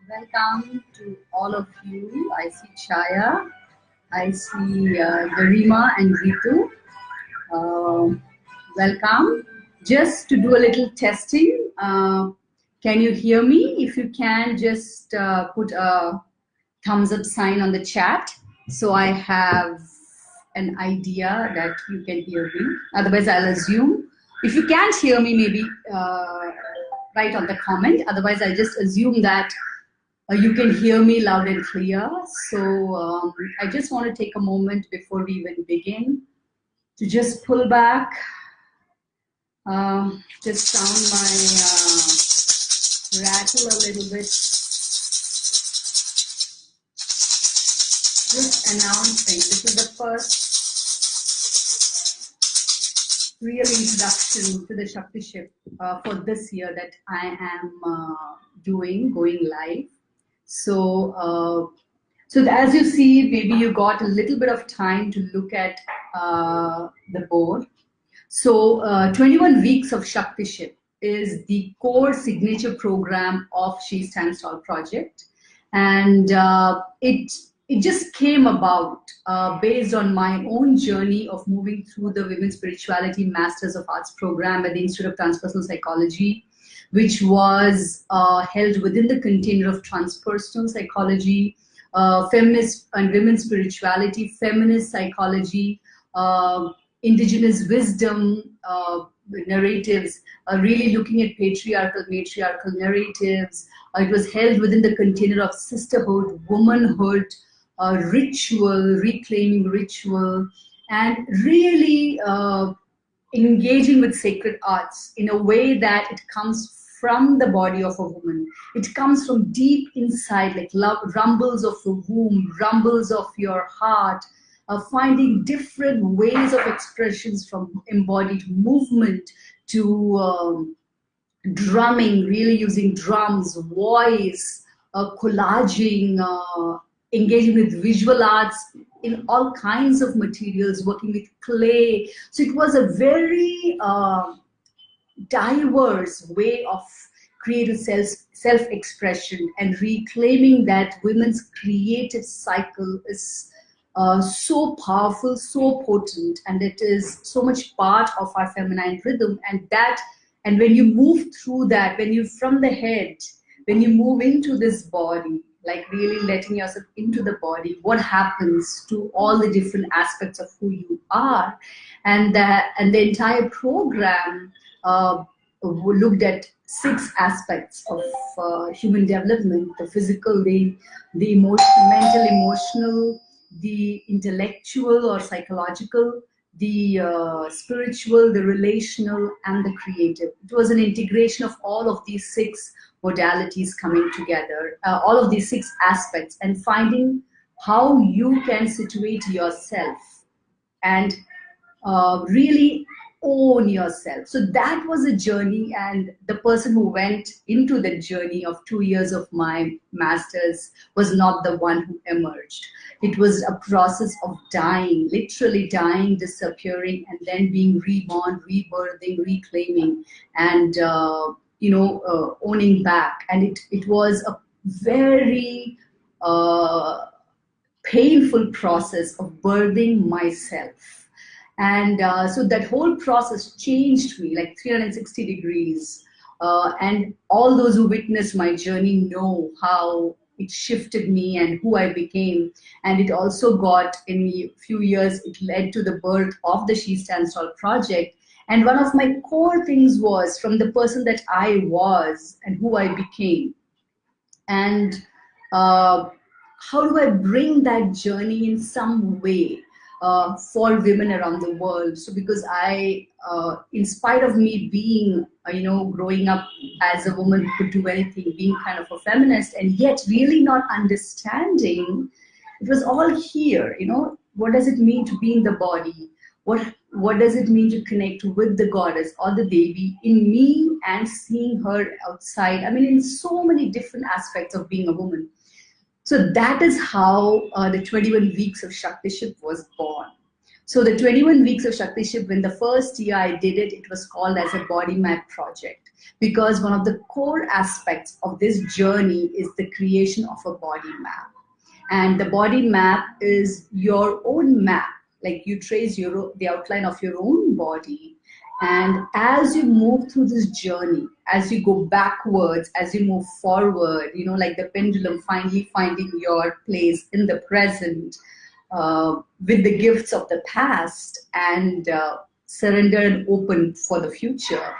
Welcome to all of you. I see Chaya, I see Garima and Ritu. Welcome. Just to do a little testing, can you hear me? If you can, just put a thumbs up sign on the chat so I have an idea that you can hear me. Otherwise, I'll assume. If you can't hear me, maybe write on the comment. Otherwise, I just assume that you can hear me loud and clear. So I just want to take a moment before we even begin to just pull back, just sound my rattle a little bit, just announcing this is the first real introduction to the Shaktiship for this year that I am going live. So as you see, maybe you got a little bit of time to look at the board. So 21 weeks of Shaktiship is the core signature program of She Stands Tall project, and it just came about based on my own journey of moving through the Women's Spirituality Masters of Arts program at the Institute of Transpersonal Psychology, which was held within the container of transpersonal psychology, feminist and women's spirituality, feminist psychology, indigenous wisdom narratives, really looking at patriarchal, matriarchal narratives. It was held within the container of sisterhood, womanhood, ritual, reclaiming ritual, and really engaging with sacred arts in a way that it comes from the body of a woman. It comes from deep inside, like rumbles of the womb, rumbles of your heart, finding different ways of expressions from embodied movement to drumming, really using drums, voice, collaging, engaging with visual arts in all kinds of materials, working with clay. So it was a very diverse way of creative self-expression and reclaiming that women's creative cycle is so powerful, so potent, and it is so much part of our feminine rhythm. And when you move through that, when you from the head, when you move into this body, like really letting yourself into the body, what happens to all the different aspects of who you are, and the entire program looked at 6 aspects of human development: the physical, the mental, emotional, the intellectual or psychological, the spiritual, the relational, and the creative. It was an integration of all of these 6 modalities coming together, all of these 6 aspects, and finding how you can situate yourself and really own yourself. So that was a journey, and the person who went into the journey of 2 years of my master's was not the one who emerged. It was a process of dying, literally dying, disappearing, and then being reborn, rebirthing, reclaiming, and owning back. And it was a very painful process of birthing myself. And so that whole process changed me like 360 degrees. And all those who witnessed my journey know how it shifted me and who I became. And it also got, in a few years, it led to the birth of the She Stands Tall project. And one of my core things was from the person that I was and who I became. And how do I bring that journey in some way for women around the world? So because I, in spite of me being, growing up as a woman who could do anything, being kind of a feminist, and yet really not understanding, it was all here, what does it mean to be in the body? What does it mean to connect with the goddess or the Devi in me and seeing her outside? I mean, in so many different aspects of being a woman. So that is how the 21 weeks of Shaktiship was born. So the 21 weeks of Shaktiship, when the first year I did it, it was called as a body map project. because one of the core aspects of this journey is the creation of a body map. And the body map is your own map, like you trace the outline of your own body. And as you move through this journey, as you go backwards, as you move forward, like the pendulum, finally finding your place in the present, with the gifts of the past, and surrender and open for the future.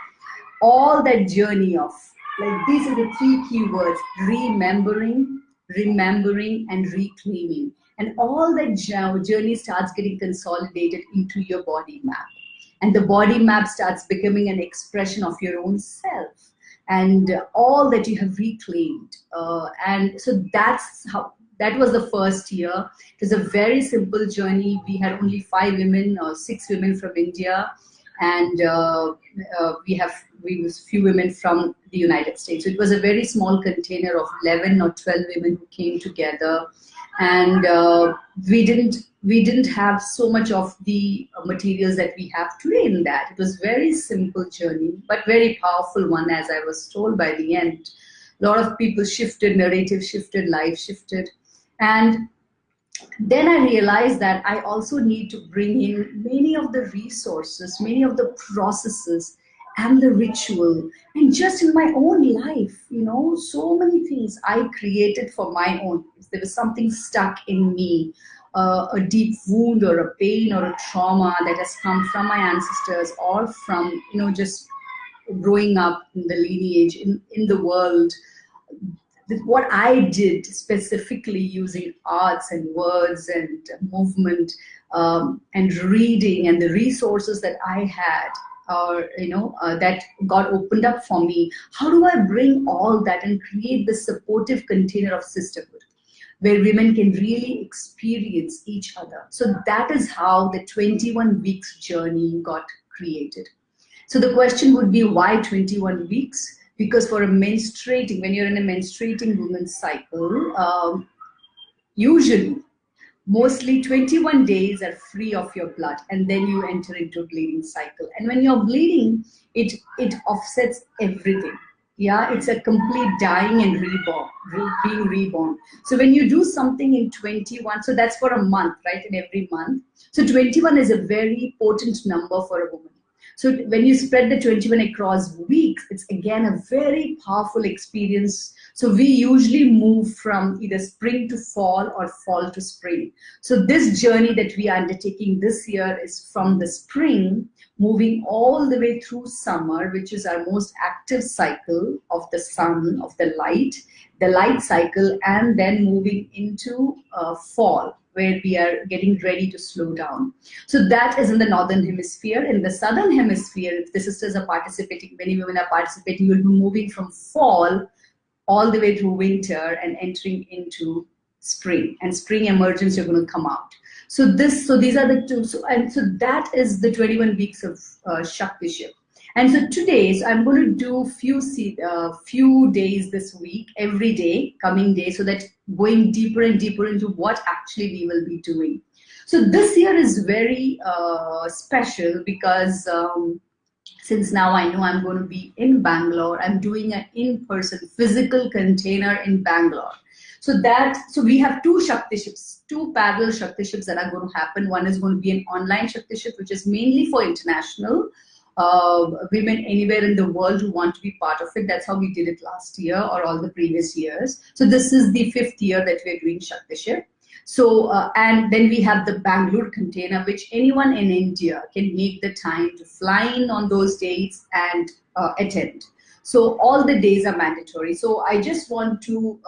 All that journey of, like, these are the three key words: remembering, and reclaiming. And all that journey starts getting consolidated into your body map. And the body map starts becoming an expression of your own self and all that you have reclaimed. And so that was the first year. It was a very simple journey. We had only 5 women or 6 women from India, and we was few women from the United States. So it was a very small container of 11 or 12 women who came together, and we didn't have so much of the materials that we have today in that. It was very simple journey, but very powerful one, as I was told by the end. A lot of people shifted, narrative shifted, life shifted. And then I realized that I also need to bring in many of the resources, many of the processes and the ritual. And just in my own life, so many things I created for my own. If there was something stuck in me, a deep wound or a pain or a trauma that has come from my ancestors, or from, just growing up in the lineage, in the world, what I did specifically using arts and words and movement, and reading, and the resources that I had, that God opened up for me. How do I bring all that and create this supportive container of sisterhood, where women can really experience each other? So that is how the 21 weeks journey got created. So the question would be, why 21 weeks? Because for when you're in a menstruating woman's cycle, usually, mostly 21 days are free of your blood, and then you enter into a bleeding cycle. And when you're bleeding, it offsets everything. Yeah, it's a complete dying and being reborn. So when you do something in 21, so that's for a month, right? In every month. So 21 is a very potent number for a woman. So when you spread the 21 across weeks, it's again a very powerful experience. So we usually move from either spring to fall or fall to spring. So this journey that we are undertaking this year is from the spring, moving all the way through summer, which is our most active cycle of the sun, of the light cycle, and then moving into fall, where we are getting ready to slow down. So that is in the northern hemisphere. In the southern hemisphere, if the sisters are participating, many women are participating, you'll be moving from fall all the way through winter and entering into spring. And spring emergence, you're going to come out. So these are the two. So that is the 21 weeks of Shaktiship. And so today, I'm going to do few days this week, every day, coming day, so that going deeper and deeper into what actually we will be doing. So this year is very special because since now I know I'm going to be in Bangalore, I'm doing an in-person physical container in Bangalore. So we have 2 Shaktiships, 2 parallel Shaktiships that are going to happen. One is going to be an online Shaktiship, which is mainly for international women anywhere in the world who want to be part of it. That's how we did it last year or all the previous years. So this is the 5th year that we're doing Shaktiship. So, and then we have the Bangalore container, which anyone in India can make the time to fly in on those dates and attend. So all the days are mandatory. So I just want to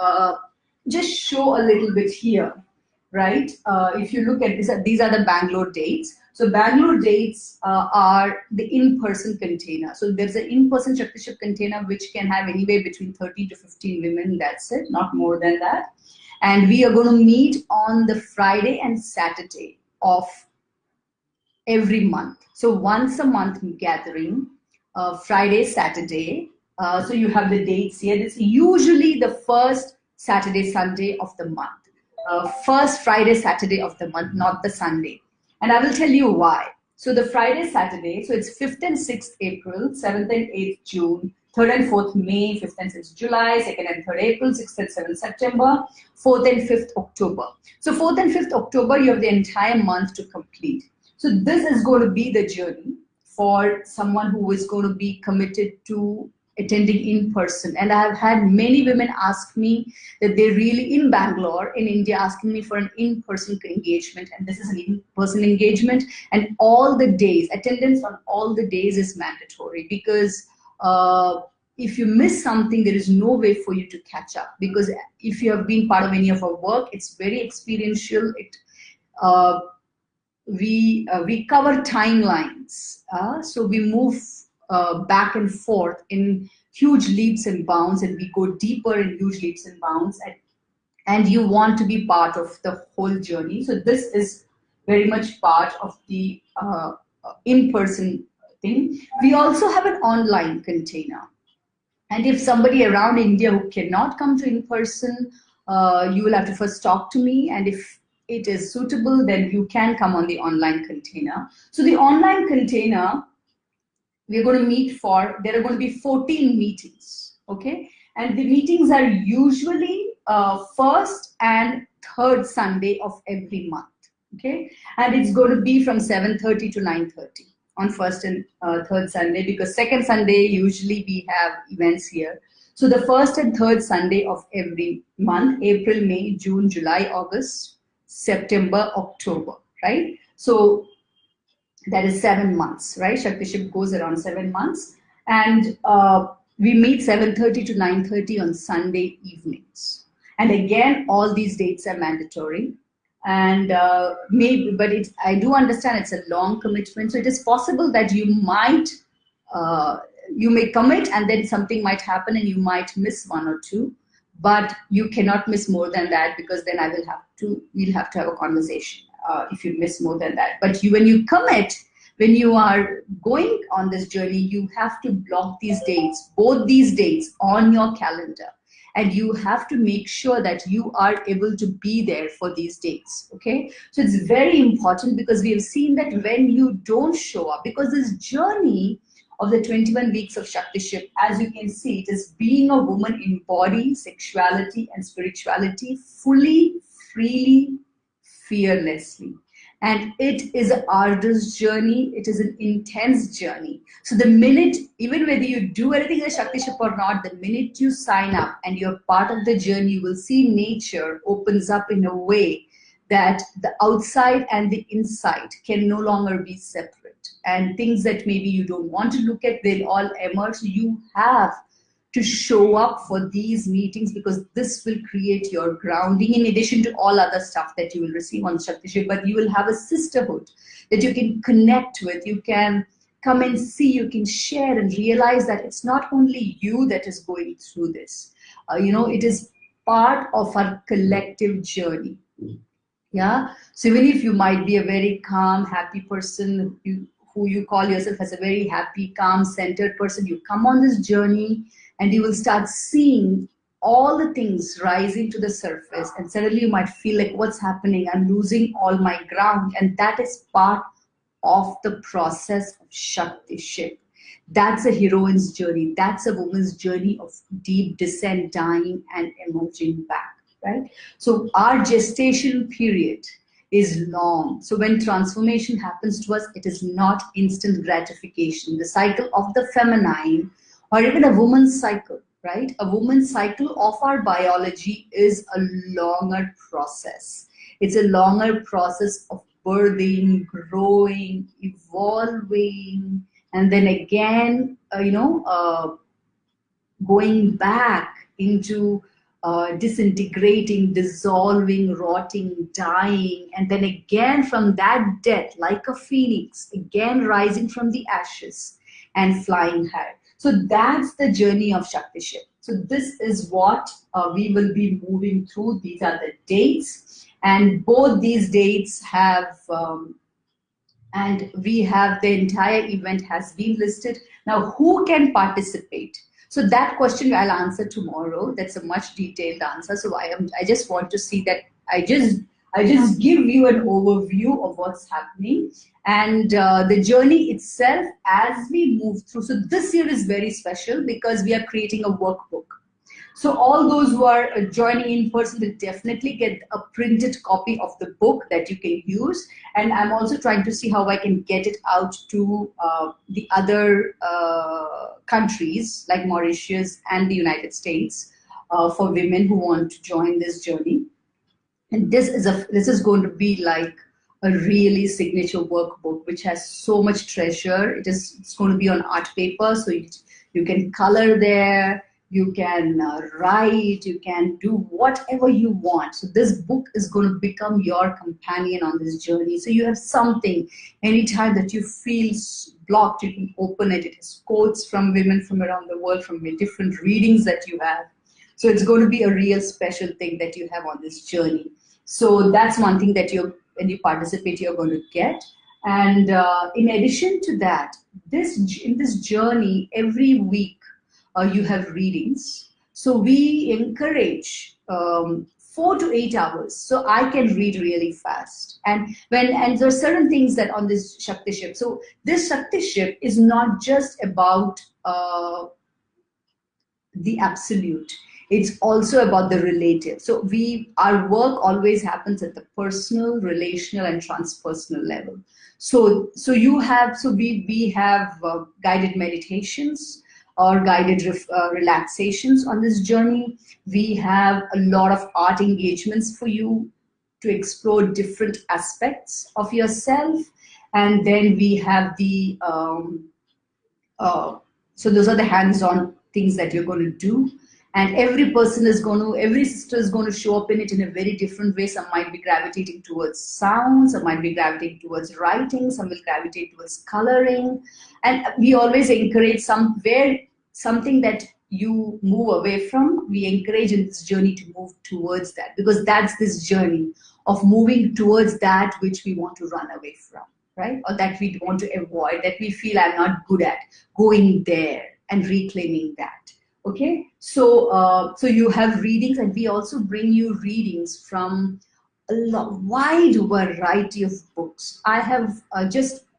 just show a little bit here, right? If you look at this, these are the Bangalore dates. So Bangalore dates are the in-person container. So there's an in-person Shaktiship container which can have anywhere between 30 to 15 women. That's it, not more than that. And we are going to meet on the Friday and Saturday of every month. So once a month gathering, Friday, Saturday. So you have the dates here. It's usually the first Saturday, Sunday of the month. First Friday, Saturday of the month, not the Sunday. And I will tell you why. So the Friday, Saturday, so it's 5th and 6th April, 7th and 8th June, 3rd and 4th May, 5th and 6th July, 2nd and 3rd April, 6th and 7th September, 4th and 5th October. So 4th and 5th October, you have the entire month to complete. So this is going to be the journey for someone who is going to be committed to attending in person. And I have had many women ask me that they're really in Bangalore, in India, asking me for an in-person engagement. And this is an in-person engagement. And all the days, attendance on all the days is mandatory, because if you miss something, there is no way for you to catch up. Because if you have been part of any of our work, it's very experiential. We cover timelines. So we move back and forth in huge leaps and bounds, and we go deeper in huge leaps and bounds, and you want to be part of the whole journey. So this is very much part of the in-person thing. We also have an online container, and if somebody around India who cannot come to in-person, you will have to first talk to me, and if it is suitable, then you can come on the online container. So the online container, we're going to meet for, there are going to be 14 meetings, okay? And the meetings are usually first and third Sunday of every month, okay? And it's going to be from 7:30 to 9:30 on first and third Sunday, because second Sunday, usually we have events here. So the first and third Sunday of every month, April, May, June, July, August, September, October, right? So that is 7 months, right? Shaktiship goes around 7 months, and we meet 7:30 to 9:30 on Sunday evenings. And again, all these dates are mandatory. And maybe, but I do understand it's a long commitment. So it is possible that you might, you may commit and then something might happen and you might miss 1 or 2. But you cannot miss more than that, because then we'll have to have a conversation if you miss more than that. But when you commit, when you are going on this journey, you have to block these dates, both these dates on your calendar. And you have to make sure that you are able to be there for these dates, okay? So it's very important, because we have seen that when you don't show up, because this journey of the 21 weeks of Shaktiship, as you can see, it is being a woman in body, sexuality, and spirituality, fully, freely, fearlessly. And it is an arduous journey. It is an intense journey. So the minute, even whether you do anything in Shaktiship or not, the minute you sign up and you're part of the journey, you will see nature opens up in a way that the outside and the inside can no longer be separate. And things that maybe you don't want to look at, they'll all emerge. You have to show up for these meetings, because this will create your grounding, in addition to all other stuff that you will receive on Shaktiship. But you will have a sisterhood that you can connect with. You can come and see, you can share and realize that it's not only you that is going through this. It is part of our collective journey. Yeah. So even if you might be a very calm, happy person, who you call yourself as a very happy, calm, centered person, you come on this journey and you will start seeing all the things rising to the surface, and suddenly you might feel like, what's happening? I'm losing all my ground. And that is part of the process of Shaktiship. That's a heroine's journey. That's a woman's journey of deep descent, dying, and emerging back, right? So our gestation period is long. So when transformation happens to us, it is not instant gratification. The cycle of the feminine, or even a woman's cycle, right? A woman's cycle of our biology is a longer process. It's a longer process of birthing, growing, evolving, and then again, going back into disintegrating, dissolving, rotting, dying, and then again from that death, like a phoenix, again rising from the ashes and flying high. So that's the journey of Shaktiship. So this is what we will be moving through. These are the dates, and both these dates have, and we have the entire event has been listed. Now, who can participate? So that question I'll answer tomorrow. That's a much detailed answer. So I just want to see that I I just give you an overview of what's happening and the journey itself as we move through. So this year is very special because we are creating a workbook. So all those who are joining in person will definitely get a printed copy of the book that you can use. And I'm also trying to see how I can get it out to the other countries like Mauritius and the United States for women who want to join this journey. And this is going to be like a really signature workbook which has so much treasure. It's going to be on art paper, so you can color there, you can write, you can do whatever you want. So this book is going to become your companion on this journey. So you have something, anytime that you feel blocked, you can open it. It has quotes from women from around the world, from different readings that you have. So it's going to be a real special thing that you have on this journey. So that's one thing that when you participate, you're going to get. And in addition to that, in this journey, every week you have readings. So we encourage 4 to 8 hours. So I can read really fast. And there are certain things that on this Shaktiship. So this Shaktiship is not just about the absolute. It's also about the relative. So our work always happens at the personal, relational, and transpersonal level. So we have guided meditations or guided relaxations on this journey. We have a lot of art engagements for you to explore different aspects of yourself. And then we have so those are the hands-on things that you're going to do. And every sister is going to show up in it in a very different way. Some might be gravitating towards sound, some might be gravitating towards writing, some will gravitate towards coloring. And we always encourage something that you move away from, we encourage in this journey to move towards that, because that's this journey of moving towards that which we want to run away from, right? Or that we want to avoid, that we feel I'm not good at, going there and reclaiming that. Okay, so you have readings, and we also bring you readings from a wide variety of books. I have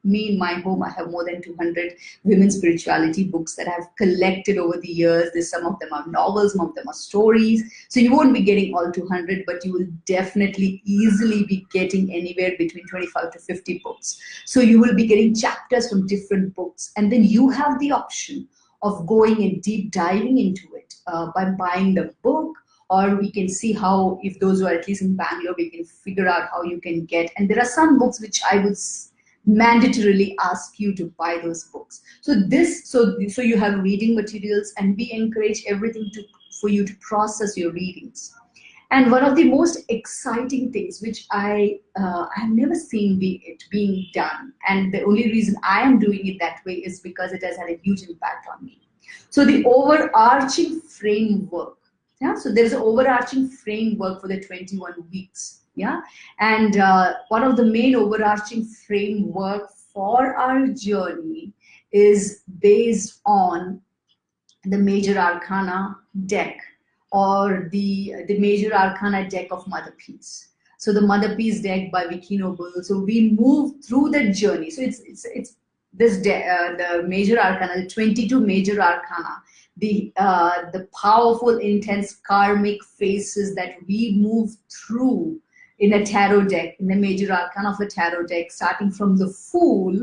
me in my home, I have more than 200 women's spirituality books that I've collected over the years. Some of them are novels, some of them are stories. So you won't be getting all 200, but you will definitely easily be getting anywhere between 25 to 50 books. So you will be getting chapters from different books, and then you have the option of going and deep diving into it by buying the book, or we can see how, if those who are at least in Bangalore, we can figure out how you can get. And there are some books which I would mandatorily ask you to buy those books. So you have reading materials, and we encourage everything for you to process your readings. And one of the most exciting things, which I have never seen it being done, and the only reason I am doing it that way is because it has had a huge impact on me. So the overarching framework, yeah. So there's an overarching framework for the 21 weeks, yeah. And one of the main overarching framework for our journey is based on the major arcana deck, or the major arcana deck of Mother Peace. So the Mother Peace deck by Vicky Noble. So we move through that journey. So it's this the major arcana, the 22 major arcana, the powerful, intense karmic phases that we move through in a tarot deck, in the major arcana of a tarot deck, starting from the Fool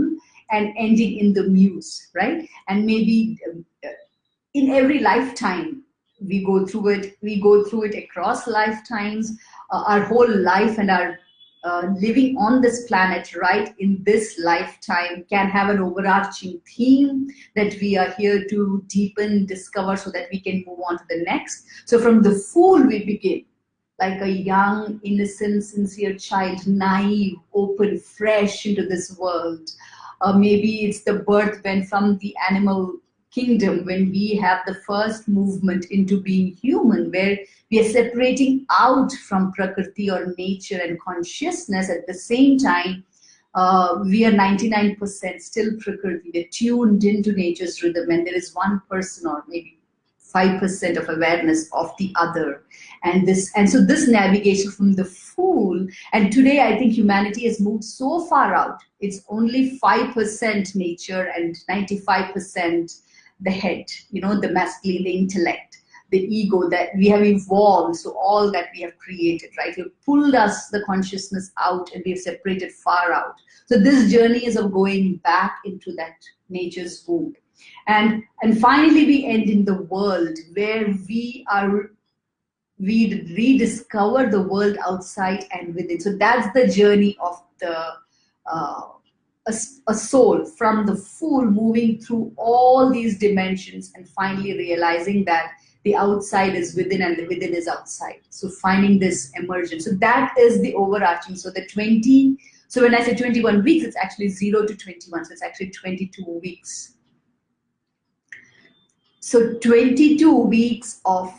and ending in the Muse, right? And maybe in every lifetime, we go through it across lifetimes. Our whole life and our living on this planet right in this lifetime can have an overarching theme that we are here to deepen, discover, so that we can move on to the next. So from the Fool we begin, like a young, innocent, sincere child, naive, open, fresh into this world. Maybe it's the birth when from the animal kingdom, when we have the first movement into being human, where we are separating out from Prakriti or nature and consciousness. At the same time, we are 99% still Prakriti. We're tuned into nature's rhythm, and there is 1% or maybe 5% of awareness of the other. And so this navigation from the Fool, and today I think humanity has moved so far out. It's only 5% nature and 95% the head, the masculine, the intellect, the ego, that we have evolved. So all that we have created, right? You've pulled us, the consciousness, out, and we've separated far out. So this journey is of going back into that nature's womb. And finally we end in the world, where we rediscover the world outside and within. So that's the journey of a soul from the Fool, moving through all these dimensions and finally realizing that the outside is within and the within is outside. So finding this emergence. So that is the overarching. So so when I say 21 weeks, it's actually 0 to 21. So it's actually 22 weeks. So 22 weeks of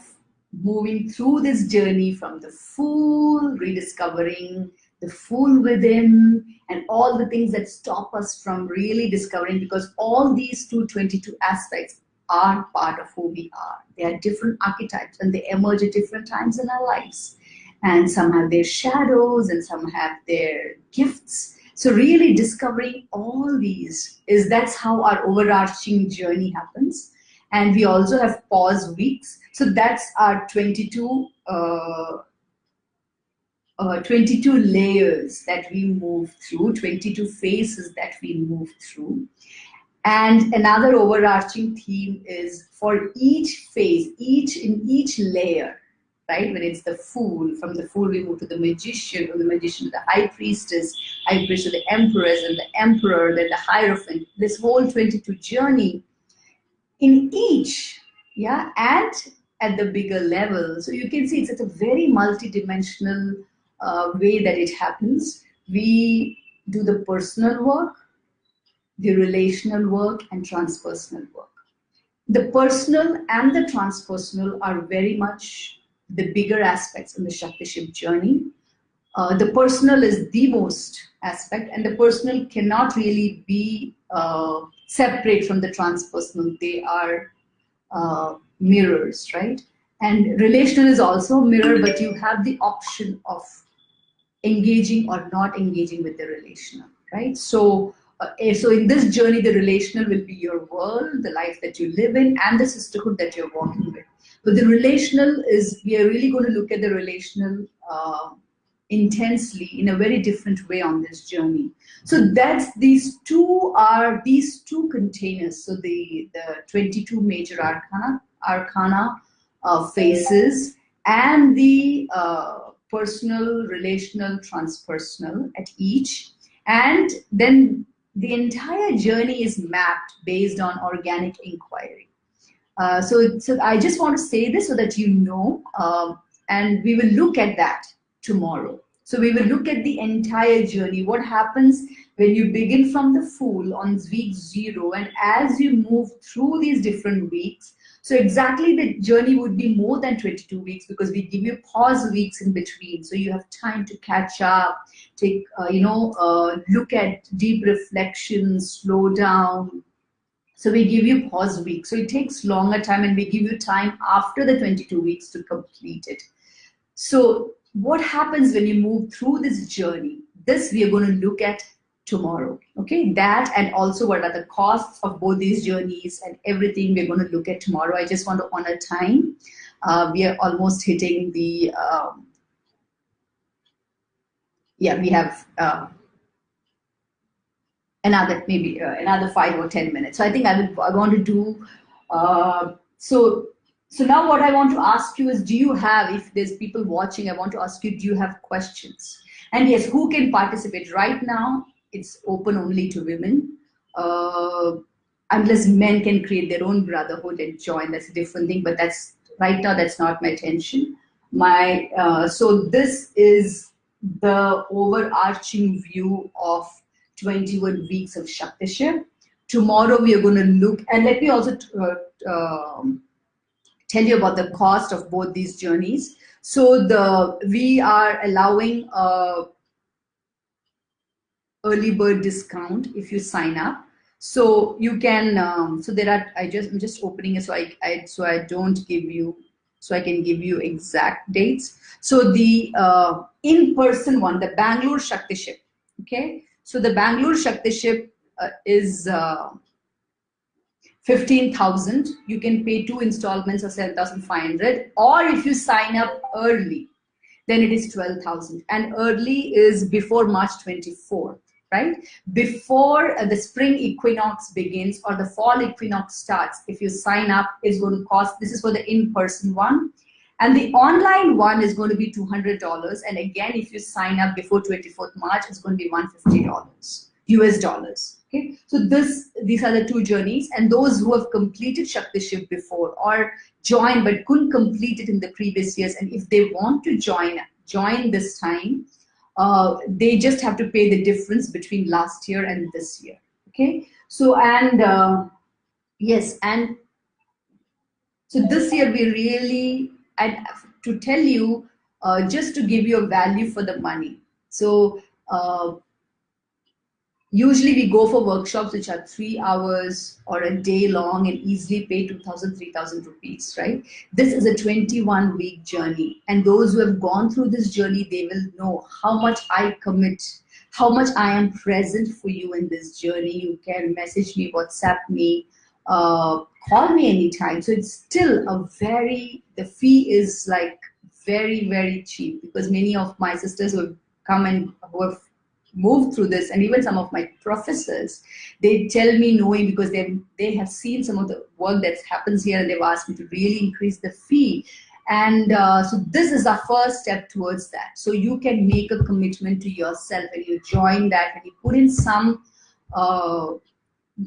moving through this journey from the Fool, rediscovering the Fool within, and all the things that stop us from really discovering, because all these 222 aspects are part of who we are. They are different archetypes and they emerge at different times in our lives. And some have their shadows and some have their gifts. So really discovering all these that's how our overarching journey happens. And we also have pause weeks. So that's our 22 layers that we move through, 22 phases that we move through. And another overarching theme is for each phase, in each layer, right? When it's the Fool, from the Fool we move to the Magician, from the Magician to the High Priestess, High Priest to the Empress, and the Emperor, then the Hierophant. This whole 22 journey in each, and at the bigger level. So you can see it's at a very multidimensional way that it happens. We do the personal work, the relational work, and transpersonal work. The personal and the transpersonal are very much the bigger aspects in the Shaktiship journey. The personal is the most aspect, and the personal cannot really be separate from the transpersonal. They are mirrors, right? And relational is also a mirror, but you have the option of engaging or not engaging with the relational, right? So in this journey, the relational will be your world, the life that you live in, and the sisterhood that you're walking with. But the relational we are really going to look at the relational intensely in a very different way on this journey. So these two containers. So the 22 major arcana phases, and the personal, relational, transpersonal at each. And then the entire journey is mapped based on organic inquiry. So I just want to say this so that you know, and we will look at that tomorrow. So we will look at the entire journey, what happens when you begin from the Fool on week 0, and as you move through these different weeks. So exactly the journey would be more than 22 weeks, because we give you pause weeks in between. So you have time to catch up, take, look at deep reflections, slow down. So we give you pause weeks. So it takes longer time, and we give you time after the 22 weeks to complete it. So what happens when you move through this journey? This we are going to look at tomorrow. Okay, that, and also what are the costs of both these journeys and everything we're going to look at tomorrow. I just want to honor time. We are almost hitting the, we have another 5 or 10 minutes. So I think I want to do, so now what I want to ask you is, do you have, if there's people watching, I want to ask you, do you have questions? And yes, who can participate? Right now, it's open only to women. Unless men can create their own brotherhood and join, that's a different thing. But right now, that's not my intention. So this is the overarching view of 21 weeks of Shaktiship. Tomorrow we are going to look, and let me also tell you about the cost of both these journeys. So we are allowing early bird discount if you sign up. So you can, I'm just opening it so I don't give you so I can give you exact dates. So the in-person one, the Bangalore Shaktiship, okay? So the Bangalore Shaktiship is 15,000. You can pay 2 installments of 7,500, or if you sign up early, then it is 12,000. And early is before March 24, right? Before the spring equinox begins or the fall equinox starts, if you sign up, it's going to cost, this is for the in-person one. And the online one is going to be $200. And again, if you sign up before 24th March, it's going to be $150, US dollars. Okay, so these are the two journeys, and those who have completed Shaktiship before or joined but couldn't complete it in the previous years, and if they want to join this time, they just have to pay the difference between last year and this year. Okay, so and yes, and so this year we really, and to tell you, just to give you a value for the money. So. Usually we go for workshops which are 3 hours or a day long and easily pay 2,000, 3,000 rupees, right? This is a 21-week journey. And those who have gone through this journey, they will know how much I commit, how much I am present for you in this journey. You can message me, WhatsApp me, call me anytime. So it's still the fee is like very, very cheap, because many of my sisters who have come and who have moved through this, and even some of my professors, they tell me knowing, because they have seen some of the work that happens here, and they've asked me to really increase the fee. And so this is our first step towards that. So you can make a commitment to yourself when you join that, and you put in some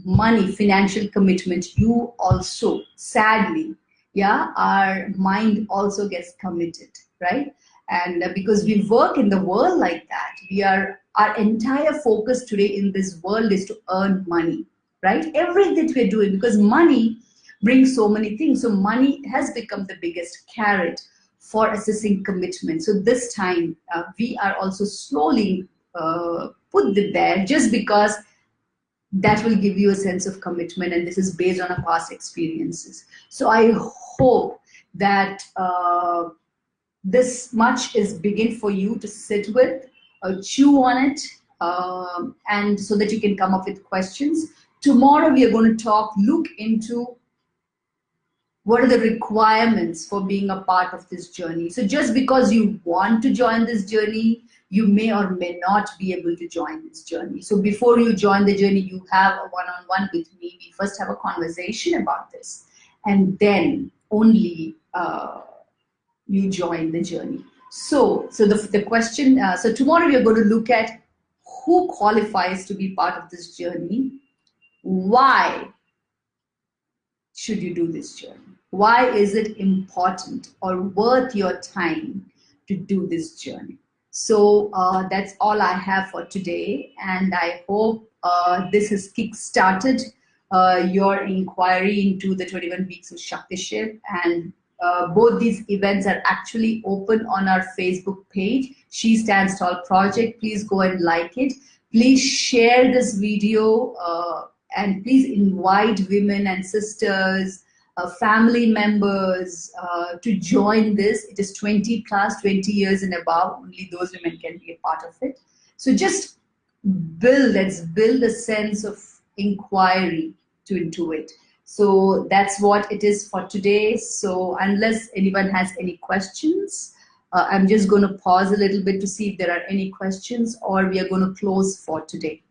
money, financial commitment, you also, sadly, yeah, our mind also gets committed, right? And because we work in the world like that, our entire focus today in this world is to earn money, right? Everything we're doing, because money brings so many things. So money has become the biggest carrot for assessing commitment. So this time we are also slowly put it there, just because that will give you a sense of commitment, and this is based on our past experiences. So I hope that this much is begin for you to sit with, chew on it, and so that you can come up with questions. Tomorrow we are going to look into what are the requirements for being a part of this journey. So just because you want to join this journey, you may or may not be able to join this journey. So before you join the journey, you have a one-on-one with me. We first have a conversation about this, and then only you join the journey. So the question, so tomorrow we are going to look at who qualifies to be part of this journey. Why should you do this journey? Why is it important or worth your time to do this journey? So that's all I have for today, and I hope this has kick-started your inquiry into the 21 weeks of Shaktiship. And both these events are actually open on our Facebook page, She Stands Tall Project. Please go and like it. Please share this video, and please invite women and sisters, family members to join this. It is 20 plus, 20 years and above. Only those women can be a part of it. So just let's build a sense of inquiry into it. So that's what it is for today. So unless anyone has any questions, I'm just going to pause a little bit to see if there are any questions, or we are going to close for today.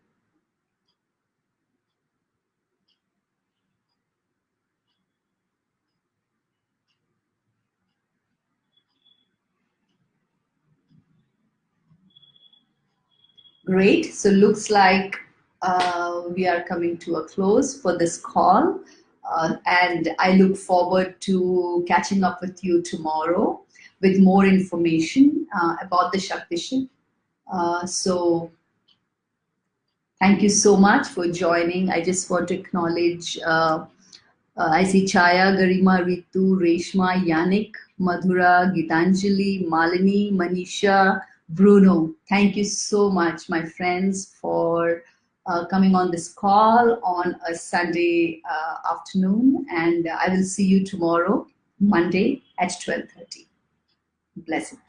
Great. So looks like we are coming to a close for this call. And I look forward to catching up with you tomorrow with more information about the Shaktiship. So thank you so much for joining. I just want to acknowledge, I see Chaya, Garima, Ritu, Reshma, Yannick, Madhura, Gitanjali, Malini, Manisha, Bruno. Thank you so much, my friends, for coming on this call on a Sunday afternoon. And I will see you tomorrow. Monday at 12:30. Blessings.